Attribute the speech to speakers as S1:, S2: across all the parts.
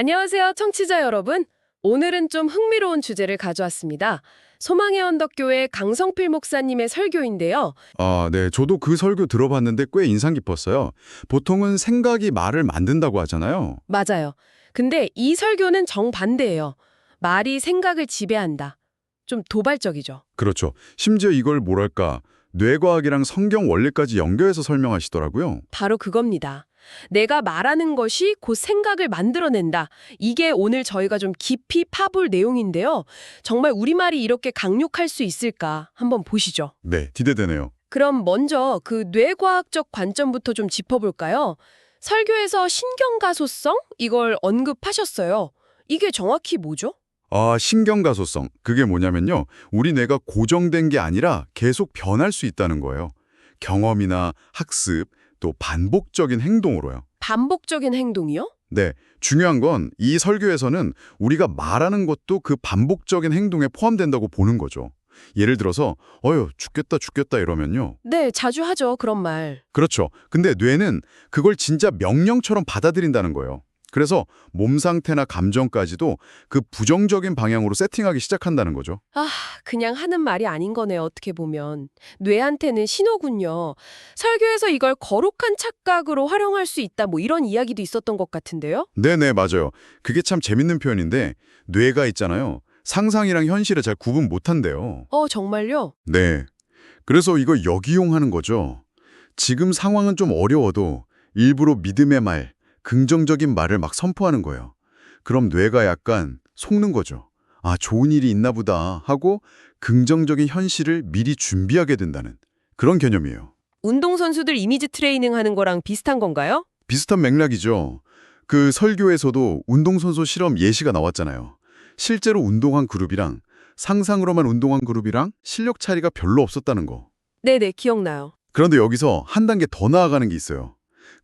S1: 안녕하세요, 청취자 여러분. 오늘은 좀 흥미로운 주제를 가져왔습니다. 소망의 언덕교회 강성필 목사님의 설교인데요.
S2: 네. 저도 그 설교 들어봤는데 꽤 인상 깊었어요. 보통은 생각이 말을 만든다고 하잖아요.
S1: 맞아요. 근데 이 설교는 정반대예요. 말이 생각을 지배한다. 좀 도발적이죠.
S2: 그렇죠. 심지어 이걸 뭐랄까, 뇌과학이랑 성경 원리까지 연결해서 설명하시더라고요.
S1: 바로 그겁니다. 내가 말하는 것이 곧 생각을 만들어낸다. 이게 오늘 저희가 좀 깊이 파볼 내용인데요. 정말 우리말이 이렇게 강력할 수 있을까? 한번 보시죠.
S2: 네, 기대되네요.
S1: 그럼 먼저 그 뇌과학적 관점부터 좀 짚어볼까요? 설교에서 신경가소성? 이걸 언급하셨어요. 이게 정확히 뭐죠?
S2: 신경가소성. 그게 뭐냐면요. 우리 뇌가 고정된 게 아니라 계속 변할 수 있다는 거예요. 경험이나 학습, 또 반복적인 행동으로요.
S1: 반복적인 행동이요?
S2: 네, 중요한 건 이 설교에서는 우리가 말하는 것도 그 반복적인 행동에 포함된다고 보는 거죠. 예를 들어서 죽겠다 죽겠다 이러면요.
S1: 네, 자주 하죠, 그런 말.
S2: 그렇죠. 근데 뇌는 그걸 진짜 명령처럼 받아들인다는 거예요. 그래서 몸 상태나 감정까지도 그 부정적인 방향으로 세팅하기 시작한다는 거죠.
S1: 그냥 하는 말이 아닌 거네요, 어떻게 보면. 뇌한테는 신호군요. 설교에서 이걸 거룩한 착각으로 활용할 수 있다, 뭐 이런 이야기도 있었던 것 같은데요?
S2: 네네, 맞아요. 그게 참 재밌는 표현인데 뇌가 있잖아요. 상상이랑 현실을 잘 구분 못한대요.
S1: 정말요?
S2: 네. 그래서 이거 역이용하는 거죠. 지금 상황은 좀 어려워도 일부러 믿음의 말, 긍정적인 말을 막 선포하는 거예요. 그럼 뇌가 약간 속는 거죠. 좋은 일이 있나 보다 하고 긍정적인 현실을 미리 준비하게 된다는 그런 개념이에요.
S1: 운동선수들 이미지 트레이닝 하는 거랑 비슷한 건가요?
S2: 비슷한 맥락이죠. 그 설교에서도 운동선수 실험 예시가 나왔잖아요. 실제로 운동한 그룹이랑 상상으로만 운동한 그룹이랑 실력 차이가 별로 없었다는 거.
S1: 네네, 기억나요.
S2: 그런데 여기서 한 단계 더 나아가는 게 있어요.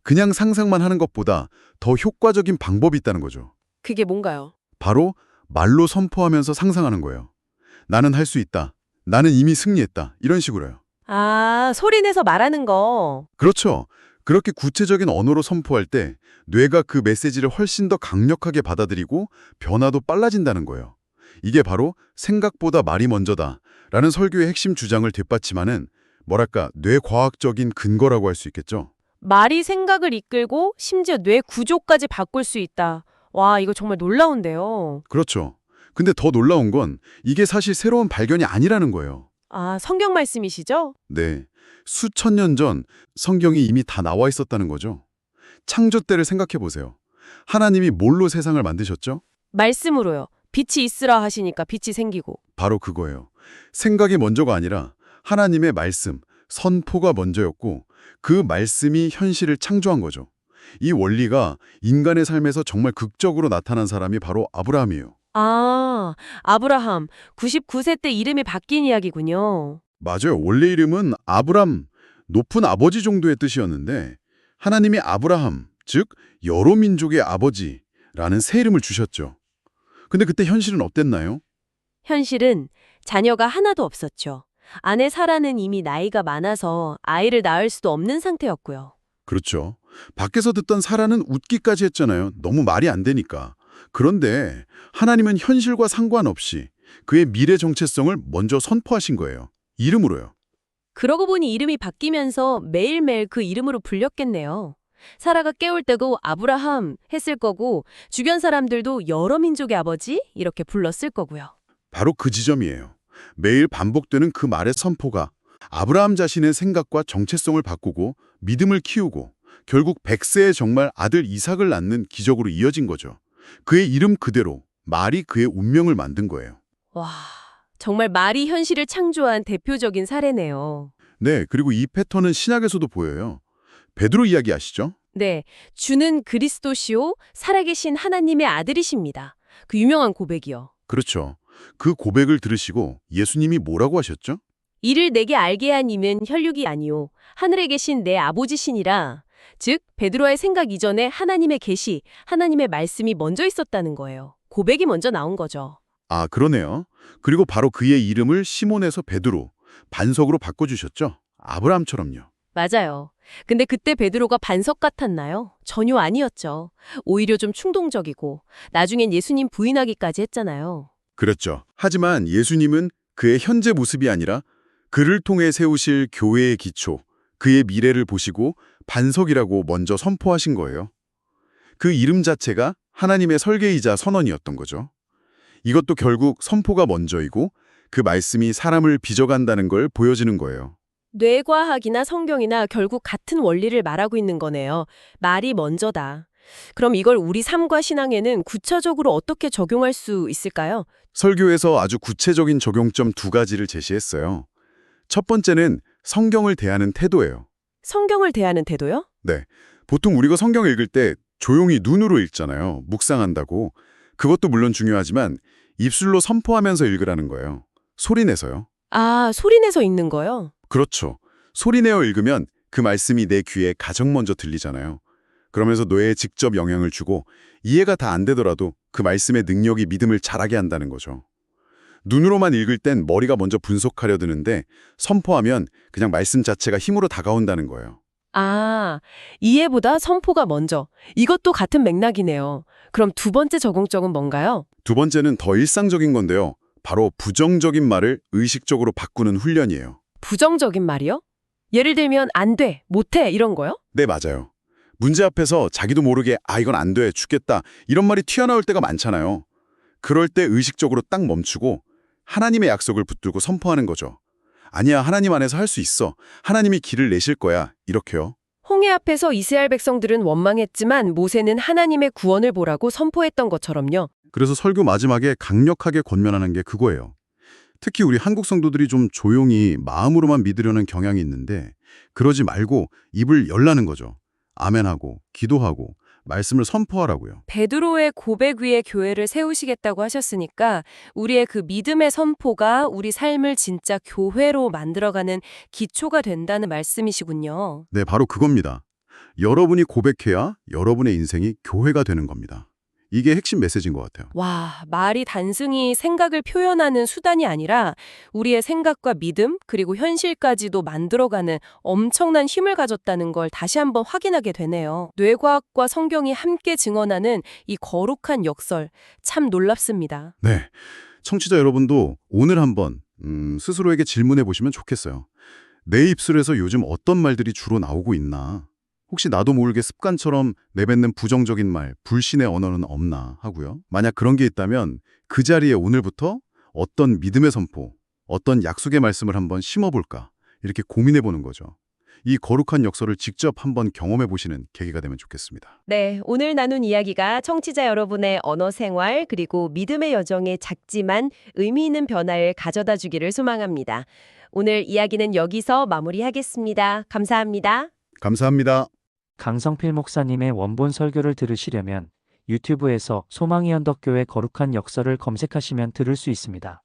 S2: 그냥 상상만 하는 것보다 더 효과적인 방법이 있다는 거죠.
S1: 그게 뭔가요?
S2: 바로 말로 선포하면서 상상하는 거예요. 나는 할 수 있다. 나는 이미 승리했다. 이런 식으로요.
S1: 소리내서 말하는 거.
S2: 그렇죠. 그렇게 구체적인 언어로 선포할 때 뇌가 그 메시지를 훨씬 더 강력하게 받아들이고 변화도 빨라진다는 거예요. 이게 바로 생각보다 말이 먼저다 라는 설교의 핵심 주장을 뒷받침하는 뭐랄까 뇌과학적인 근거라고 할 수 있겠죠.
S3: 말이 생각을 이끌고 심지어 뇌 구조까지 바꿀 수 있다. 와, 이거 정말 놀라운데요.
S2: 그렇죠. 근데 더 놀라운 건 이게 사실 새로운 발견이 아니라는 거예요.
S3: 성경 말씀이시죠?
S2: 네. 수천 년 전 성경이 이미 다 나와 있었다는 거죠. 창조 때를 생각해 보세요. 하나님이 뭘로 세상을 만드셨죠?
S3: 말씀으로요. 빛이 있으라 하시니까 빛이 생기고.
S2: 바로 그거예요. 생각이 먼저가 아니라 하나님의 말씀, 선포가 먼저였고 그 말씀이 현실을 창조한 거죠. 이 원리가 인간의 삶에서 정말 극적으로 나타난 사람이 바로 아브라함이에요.
S3: 아브라함. 99세 때 이름이 바뀐 이야기군요.
S2: 맞아요. 원래 이름은 아브람, 높은 아버지 정도의 뜻이었는데 하나님이 아브라함, 즉 여러 민족의 아버지라는 새 이름을 주셨죠. 근데 그때 현실은 어땠나요?
S3: 현실은 자녀가 하나도 없었죠. 아내 사라는 이미 나이가 많아서 아이를 낳을 수도 없는 상태였고요.
S2: 그렇죠. 밖에서 듣던 사라는 웃기까지 했잖아요. 너무 말이 안 되니까. 그런데 하나님은 현실과 상관없이 그의 미래 정체성을 먼저 선포하신 거예요. 이름으로요.
S3: 그러고 보니 이름이 바뀌면서 매일매일 그 이름으로 불렸겠네요. 사라가 깨울 때도 아브라함 했을 거고 주변 사람들도 여러 민족의 아버지 이렇게 불렀을 거고요.
S2: 바로 그 지점이에요. 매일 반복되는 그 말의 선포가 아브라함 자신의 생각과 정체성을 바꾸고 믿음을 키우고 결국 100세에 정말 아들 이삭을 낳는 기적으로 이어진 거죠. 그의 이름 그대로 말이 그의 운명을 만든 거예요.
S3: 와, 정말 말이 현실을 창조한 대표적인 사례네요.
S2: 네, 그리고 이 패턴은 신약에서도 보여요. 베드로 이야기 아시죠?
S3: 네, 주는 그리스도시요 살아계신 하나님의 아들이십니다. 그 유명한 고백이요.
S2: 그렇죠. 그 고백을 들으시고 예수님이 뭐라고 하셨죠?
S3: 이를 내게 알게 한 이는 혈육이 아니요 하늘에 계신 내 아버지시니라. 즉 베드로의 생각 이전에 하나님의 계시, 하나님의 말씀이 먼저 있었다는 거예요. 고백이 먼저 나온 거죠.
S2: 그러네요. 그리고 바로 그의 이름을 시몬에서 베드로, 반석으로 바꿔주셨죠? 아브라함처럼요.
S3: 맞아요. 근데 그때 베드로가 반석 같았나요? 전혀 아니었죠. 오히려 좀 충동적이고 나중엔 예수님 부인하기까지 했잖아요.
S2: 그랬죠. 하지만 예수님은 그의 현재 모습이 아니라 그를 통해 세우실 교회의 기초, 그의 미래를 보시고 반석이라고 먼저 선포하신 거예요. 그 이름 자체가 하나님의 설계이자 선언이었던 거죠. 이것도 결국 선포가 먼저이고 그 말씀이 사람을 빚어간다는 걸 보여주는 거예요.
S3: 뇌과학이나 성경이나 결국 같은 원리를 말하고 있는 거네요. 말이 먼저다. 그럼 이걸 우리 삶과 신앙에는 구체적으로 어떻게 적용할 수 있을까요?
S2: 설교에서 아주 구체적인 적용점 2가지를 제시했어요. 첫 번째는 성경을 대하는 태도예요.
S3: 성경을 대하는 태도요?
S2: 네, 보통 우리가 성경을 읽을 때 조용히 눈으로 읽잖아요. 묵상한다고. 그것도 물론 중요하지만 입술로 선포하면서 읽으라는 거예요. 소리내서요.
S3: 아, 소리내서 읽는 거요?
S2: 그렇죠. 소리내어 읽으면 그 말씀이 내 귀에 가장 먼저 들리잖아요. 그러면서 뇌에 직접 영향을 주고 이해가 다 안 되더라도 그 말씀의 능력이 믿음을 자라게 한다는 거죠. 눈으로만 읽을 땐 머리가 먼저 분석하려 드는데 선포하면 그냥 말씀 자체가 힘으로 다가온다는 거예요.
S3: 아, 이해보다 선포가 먼저. 이것도 같은 맥락이네요. 그럼 두 번째 적용점은 뭔가요?
S2: 두 번째는 더 일상적인 건데요. 바로 부정적인 말을 의식적으로 바꾸는 훈련이에요.
S3: 부정적인 말이요? 예를 들면 안 돼, 못해 이런 거요?
S2: 네, 맞아요. 문제 앞에서 자기도 모르게 이건 안 돼, 죽겠다 이런 말이 튀어나올 때가 많잖아요. 그럴 때 의식적으로 딱 멈추고 하나님의 약속을 붙들고 선포하는 거죠. 아니야, 하나님 안에서 할 수 있어. 하나님이 길을 내실 거야. 이렇게요.
S3: 홍해 앞에서 이스라엘 백성들은 원망했지만 모세는 하나님의 구원을 보라고 선포했던 것처럼요.
S2: 그래서 설교 마지막에 강력하게 권면하는 게 그거예요. 특히 우리 한국 성도들이 좀 조용히 마음으로만 믿으려는 경향이 있는데 그러지 말고 입을 열라는 거죠. 아멘하고 기도하고 말씀을 선포하라고요.
S3: 베드로의 고백 위에 교회를 세우시겠다고 하셨으니까 우리의 그 믿음의 선포가 우리 삶을 진짜 교회로 만들어가는 기초가 된다는 말씀이시군요.
S2: 네, 바로 그겁니다. 여러분이 고백해야 여러분의 인생이 교회가 되는 겁니다. 이게 핵심 메시지인 것 같아요.
S3: 와, 말이 단순히 생각을 표현하는 수단이 아니라 우리의 생각과 믿음 그리고 현실까지도 만들어가는 엄청난 힘을 가졌다는 걸 다시 한번 확인하게 되네요. 뇌과학과 성경이 함께 증언하는 이 거룩한 역설, 참 놀랍습니다.
S2: 네, 청취자 여러분도 오늘 한번 스스로에게 질문해 보시면 좋겠어요. 내 입술에서 요즘 어떤 말들이 주로 나오고 있나? 혹시 나도 모르게 습관처럼 내뱉는 부정적인 말, 불신의 언어는 없나 하고요. 만약 그런 게 있다면 그 자리에 오늘부터 어떤 믿음의 선포, 어떤 약속의 말씀을 한번 심어볼까? 이렇게 고민해 보는 거죠. 이 거룩한 역설을 직접 한번 경험해 보시는 계기가 되면 좋겠습니다.
S3: 네, 오늘 나눈 이야기가 청취자 여러분의 언어 생활 그리고 믿음의 여정에 작지만 의미 있는 변화를 가져다 주기를 소망합니다. 오늘 이야기는 여기서 마무리하겠습니다. 감사합니다.
S2: 감사합니다.
S4: 강성필 목사님의 원본 설교를 들으시려면 유튜브에서 소망의 언덕교회 거룩한 역설을 검색하시면 들을 수 있습니다.